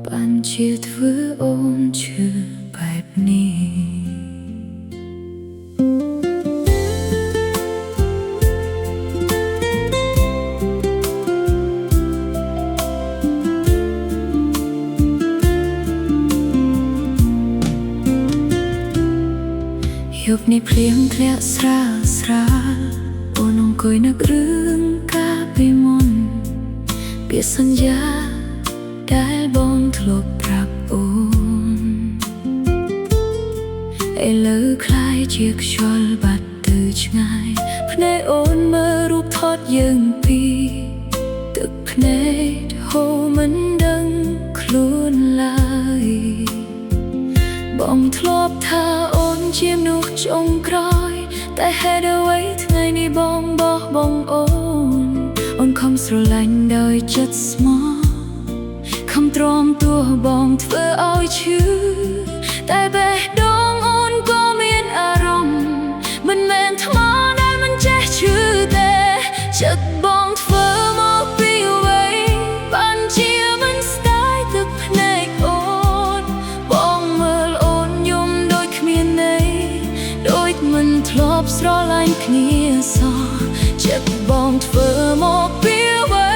បានជាធ្វើអូនឈឺបែបនេះយប់នេះភ្លៀងធ្លាក់ស្រាលស្រាលអូនអង្គុយនឹករឿងកាលពីមុនពាក្យសន្យាដែលបងធ្លាប់ប្រាប់អូនឥឡូវคล้ายជាខ្យល់បាត់ទៅឆ្ងាយភ្នែកអូនមើលរូបថតយើងពីរទឹកភ្នែកហូរមិនដឹងខ្លួនឡើយបងធ្លាប់ថាអូនជាមនុស្សចុងក្រោយតែហេតុអ្វីថ្ងៃនេះបងបោះបង់អូនខំស្រឡាញ់ដោយចិត្តស្មោះខំទ្រាំទោះបងធ្វើឲ្យឈឺតែបេះដូងអូនក៏មានអារម្មណ៍មិនមែនថ្មដែលមិនចេះឈឺទេចិត្តបងធ្វើមកពីអ្វីបានជាមិនស្ដាយទឹកភ្នែកអូនបងមើលអូនយំដូចគ្មានន័យដូចមិនធ្លាប់ស្រឡាញ់គ្នាសោះចិត្តបងធ្វើមកពីអ្វី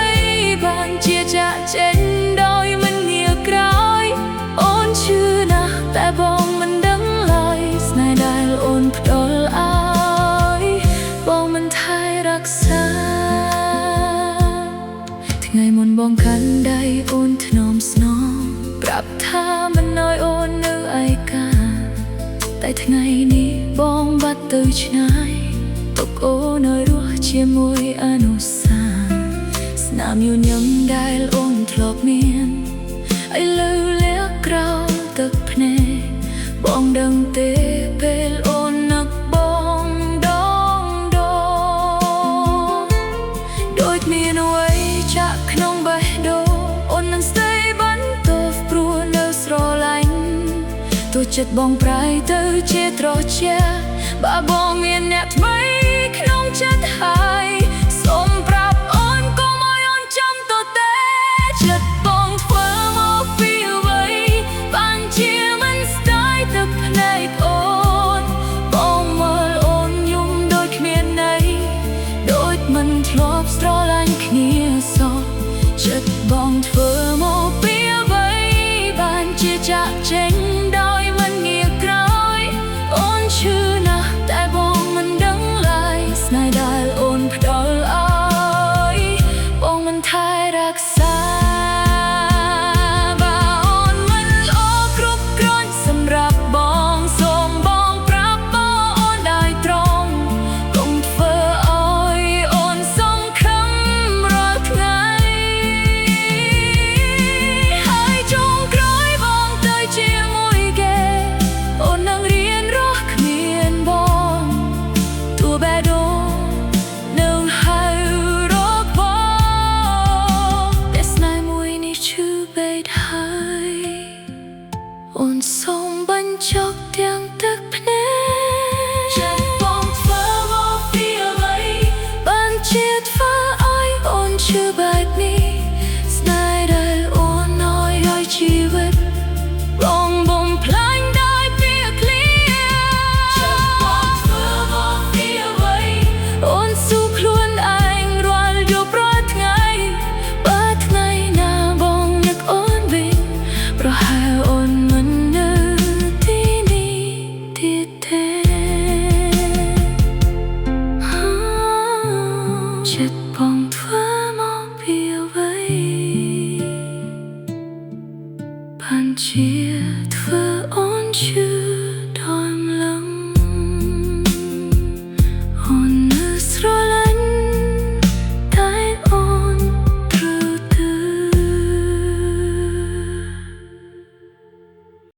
បានជាចាក់ចេញដោយមិនងាកក្រោយអូនឈឺណាស់តែបងមិនដឹងឡើយស្នេហ៍ដែលអូនផ្ដល់ឲ្យបងមិនថែរក្សាថ្ងៃមុនបងកាន់ដៃអូនថ្នមស្នងប្រាប់ថាមិនឲ្យអូននៅឯកាតែថ្ងៃនេះបងបាត់ទៅឆ្ងាយទុកអូនឲ្យរស់ជាមួយអនុស្សាវរីយ៍ស្នាមញញឹមដែលអូនធ្លាប់មានឥឡូវលាក់ក្រោមទឹកភ្នែកបងដឹងទេពេលអូននឹកបងដងដូចមានអ្វីចាក់ក្នុងបេះដូងអូននឹងស្ទើរបន្តព្រោះនៅស្រឡាញ់ទោះចិត្តបងប្រែទៅជាត្រជាបើបងមានអ្នកថ្មីក្នុងចិត្តហើយសូមប្រាប់អូនកុំឲ្យអូនចាំតតែចិត្តបងធ្វើមកពីអ្វីបានជាមិនស្ដាយទឹកភ្នែកអូនបងមើលអូនយំដូចគ្មានន័យដូចមិនធ្លាប់ស្រឡាញ់គ្នាសោះចិត្តបងធ្វើមកពីអ្វីបានជាចាក់ចេញដោយមិនងាកក្រោយអូនឈឺណាស់តែបងមិនដឹងឡើយស្នេហ៍ដែលអូនផ្ដល់ឲ្យបងមិនថែរក្សាបើអូនមិនល្អគ្រប់គ្រាន់សម្រាប់បងសូមបងប្រាប់បងអូនដោយត្រង់កុំធ្វើឲ្យអូនសង្ឃឹមរាល់ថ្ងៃហើយចុងក្រោយបងទៅជាមួយគេអូននឹងរៀនរស់គ្មានបងទោះបេះដូងនឹងហៅរកបងតែស្នេហ៍មួយនេះឈឺពេកហើយអូនសូមបញ្ចុកទាំងទឹកភ្នែកចិត្តបងធ្វើមកពីអ្វីបានជាធ្វើឲ្យអូនឈឺបែបនេះស្នេហ៍ដែលអូនឲ្យជីវិតរងបំផ្លាញដោយពាក្យឃ្លាចិត្តបងធ្វើមកពីអ្វីអូនស៊ូខ្លួនឯងរាល់យប់រាល់ថ្ងៃបើថ្ងៃណាបងនឹកអូនវិញប្រហែលអូនមិននៅទីនេះទៀតទេចិត្ត